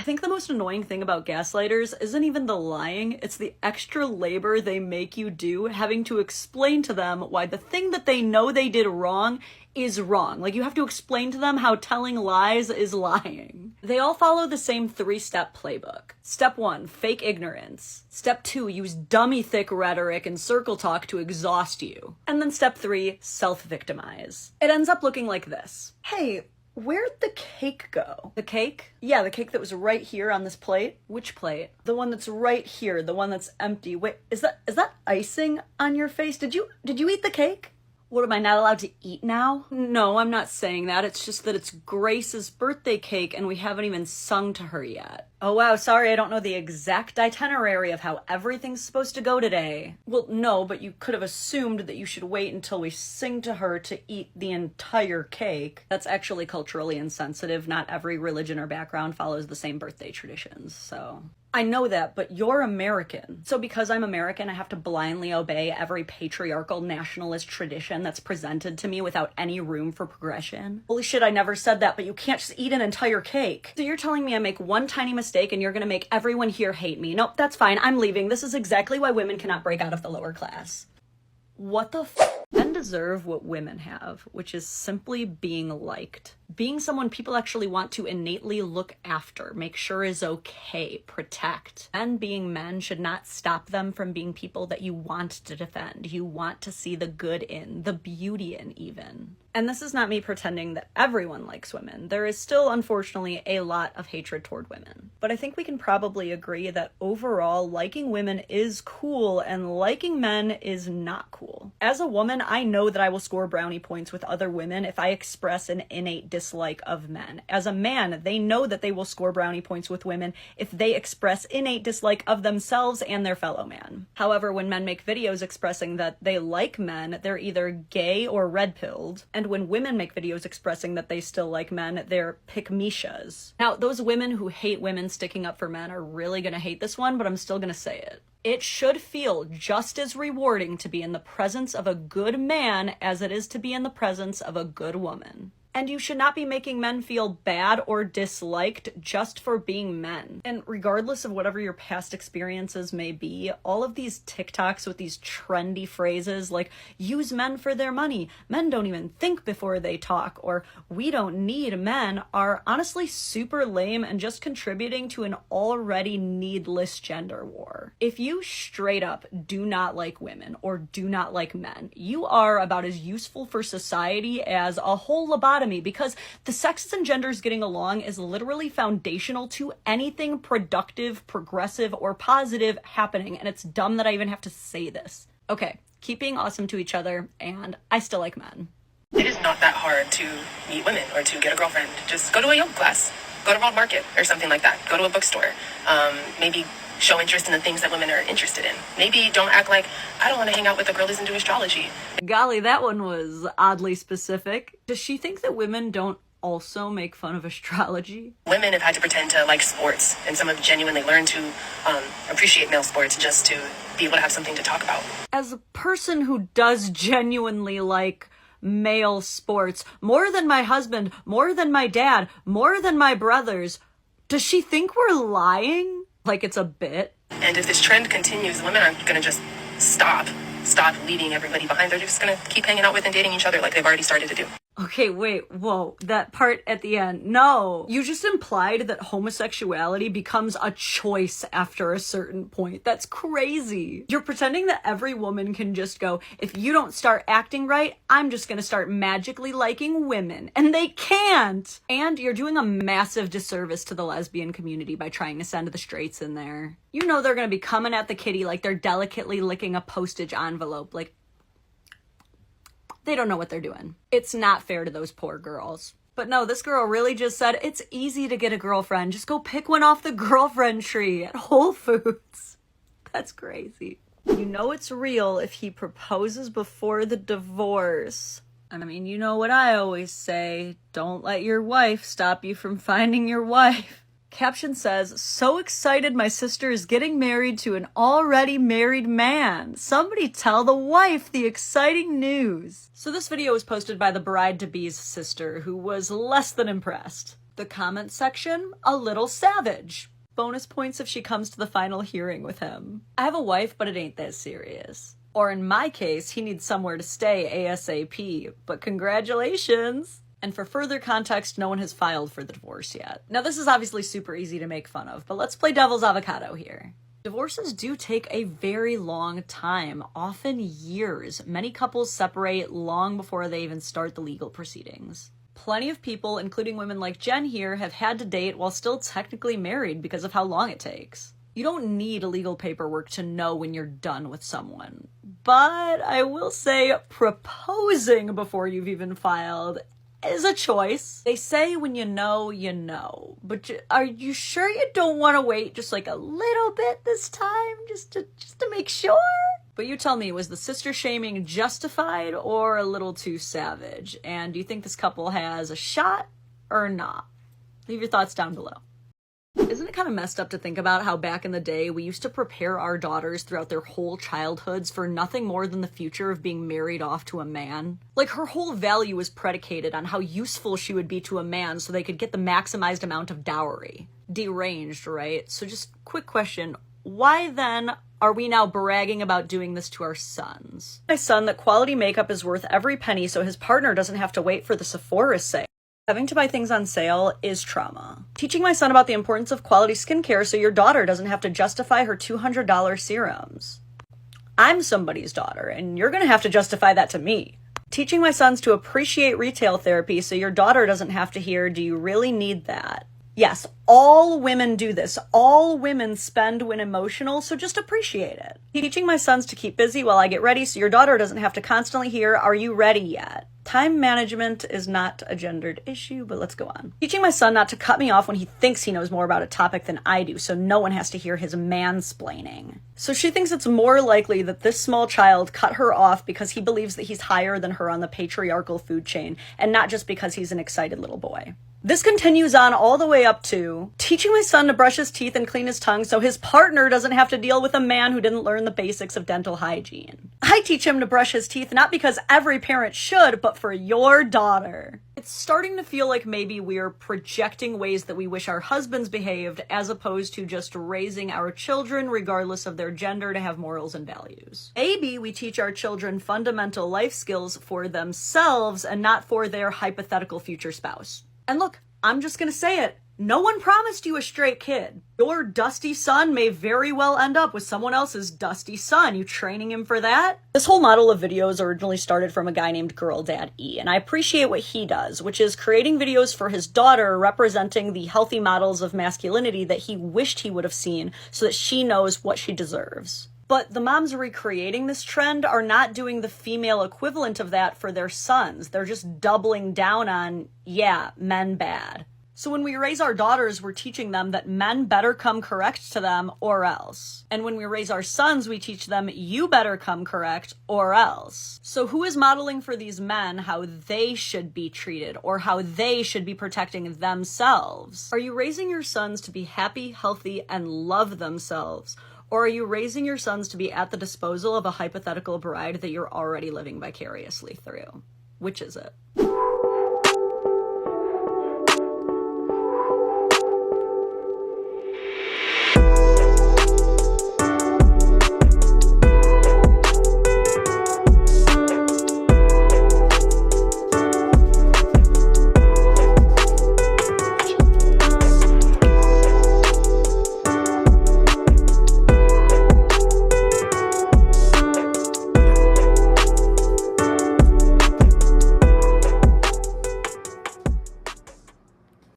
think the most annoying thing about gaslighters isn't even the lying, it's the extra labor they make you do having to explain to them why the thing that they know they did wrong is wrong. Like, you have to explain to them how telling lies is lying. They all follow the same 3-step playbook. Step 1, fake ignorance. Step 2, use dummy thick rhetoric and circle talk to exhaust you. And then step 3, self-victimize. It ends up looking like this. Hey, where'd the cake go? The cake? Yeah, the cake that was right here on this plate. Which plate? The one that's right here, the one that's empty. Wait, is that icing on your face? Did you eat the cake? What, am I not allowed to eat now? No, I'm not saying that. It's just that it's Grace's birthday cake and we haven't even sung to her yet. Oh wow, sorry, I don't know the exact itinerary of how everything's supposed to go today. Well, no, but you could have assumed that you should wait until we sing to her to eat the entire cake. That's actually culturally insensitive. Not every religion or background follows the same birthday traditions, so... I know that, but you're American. So because I'm American, I have to blindly obey every patriarchal nationalist tradition that's presented to me without any room for progression. Holy shit, I never said that, but you can't just eat an entire cake. So you're telling me I make one tiny mistake and you're gonna make everyone here hate me. Nope, that's fine, I'm leaving. This is exactly why women cannot break out of the lower class. What the f? Men deserve what women have, which is simply being liked. Being someone people actually want to innately look after, make sure is okay, protect. And being men should not stop them from being people that you want to defend. You want to see the good in, the beauty in even. And this is not me pretending that everyone likes women. There is still, unfortunately, a lot of hatred toward women. But I think we can probably agree that overall, liking women is cool and liking men is not cool. As a woman, I know that I will score brownie points with other women if I express an innate dislike of men. As a man, they know that they will score brownie points with women if they express innate dislike of themselves and their fellow man. However, when men make videos expressing that they like men, they're either gay or red-pilled, and when women make videos expressing that they still like men, they're pick-mishas. Now, those women who hate women sticking up for men are really gonna hate this one, but I'm still gonna say it. It should feel just as rewarding to be in the presence of a good man as it is to be in the presence of a good woman. And you should not be making men feel bad or disliked just for being men. And regardless of whatever your past experiences may be, all of these TikToks with these trendy phrases like, use men for their money, men don't even think before they talk, or we don't need men, are honestly super lame and just contributing to an already needless gender war. If you straight up do not like women or do not like men, you are about as useful for society as a whole lobotomy, because the sexes and genders getting along is literally foundational to anything productive, progressive, or positive happening, and it's dumb that I even have to say this. Okay, keep being awesome to each other, and I still like men. It is not that hard to meet women or to get a girlfriend. Just go to a yoga class, go to World Market or something like that, go to a bookstore, maybe show interest in the things that women are interested in. Maybe don't act like, I don't want to hang out with a girl who's into astrology. Golly, that one was oddly specific. Does she think that women don't also make fun of astrology? Women have had to pretend to like sports, and some have genuinely learned to appreciate male sports just to be able to have something to talk about. As a person who does genuinely like male sports, more than my husband, more than my dad, more than my brothers, does she think we're lying? Like it's a bit? And if this trend continues, women aren't going to just stop leaving everybody behind. They're just going to keep hanging out with and dating each other like they've already started to do. Okay, wait, whoa, that part at the end, no. You just implied that homosexuality becomes a choice after a certain point. That's crazy. You're pretending that every woman can just go, if you don't start acting right, I'm just gonna start magically liking women. And they can't! And you're doing a massive disservice to the lesbian community by trying to send the straights in there. You know they're gonna be coming at the kitty like they're delicately licking a postage envelope, like, they don't know what they're doing. It's not fair to those poor girls. But no, this girl really just said, it's easy to get a girlfriend. Just go pick one off the girlfriend tree at Whole Foods. That's crazy. You know it's real if he proposes before the divorce. I mean, you know what I always say, don't let your wife stop you from finding your wife. Caption says, so excited my sister is getting married to an already married man. Somebody tell the wife the exciting news. So this video was posted by the bride-to-be's sister, who was less than impressed. The comment section, a little savage. Bonus points if she comes to the final hearing with him. I have a wife, but it ain't that serious. Or in my case, he needs somewhere to stay ASAP, but congratulations! And for further context, no one has filed for the divorce yet. Now this is obviously super easy to make fun of, but let's play devil's avocado here. Divorces do take a very long time, often years. Many couples separate long before they even start the legal proceedings. Plenty of people, including women like Jen here, have had to date while still technically married because of how long it takes. You don't need legal paperwork to know when you're done with someone. But I will say proposing before you've even filed is a choice. They say when you know, but are you sure you don't want to wait just like a little bit this time just to make sure? But you tell me, was the sister shaming justified or a little too savage? And do you think this couple has a shot or not? Leave your thoughts down below. Isn't it kind of messed up to think about how back in the day we used to prepare our daughters throughout their whole childhoods for nothing more than the future of being married off to a man? Like, her whole value was predicated on how useful she would be to a man so they could get the maximized amount of dowry. Deranged, right? So just quick question, why then are we now bragging about doing this to our sons? My son that quality makeup is worth every penny so his partner doesn't have to wait for the Sephora sale. Having to buy things on sale is trauma. Teaching my son about the importance of quality skincare so your daughter doesn't have to justify her $200 serums. I'm somebody's daughter, and you're gonna have to justify that to me. Teaching my sons to appreciate retail therapy so your daughter doesn't have to hear, do you really need that? Yes, all women do this. All women spend when emotional, so just appreciate it. Teaching my sons to keep busy while I get ready so your daughter doesn't have to constantly hear, are you ready yet? Time management is not a gendered issue, but let's go on. Teaching my son not to cut me off when he thinks he knows more about a topic than I do, so no one has to hear his mansplaining. So she thinks it's more likely that this small child cut her off because he believes that he's higher than her on the patriarchal food chain, and not just because he's an excited little boy. This continues on all the way up to teaching my son to brush his teeth and clean his tongue so his partner doesn't have to deal with a man who didn't learn the basics of dental hygiene. I teach him to brush his teeth not because every parent should, but for your daughter. It's starting to feel like maybe we're projecting ways that we wish our husbands behaved as opposed to just raising our children regardless of their gender to have morals and values. Maybe we teach our children fundamental life skills for themselves and not for their hypothetical future spouse. And look, I'm just gonna say it. No one promised you a straight kid. Your dusty son may very well end up with someone else's dusty son. You training him for that? This whole model of videos originally started from a guy named Girl Dad E, and I appreciate what he does, which is creating videos for his daughter representing the healthy models of masculinity that he wished he would have seen so that she knows what she deserves. But the moms recreating this trend are not doing the female equivalent of that for their sons. They're just doubling down on, yeah, men bad. So when we raise our daughters, we're teaching them that men better come correct to them or else. And when we raise our sons, we teach them you better come correct or else. So who is modeling for these men how they should be treated or how they should be protecting themselves? Are you raising your sons to be happy, healthy, and love themselves? Or are you raising your sons to be at the disposal of a hypothetical bride that you're already living vicariously through? Which is it?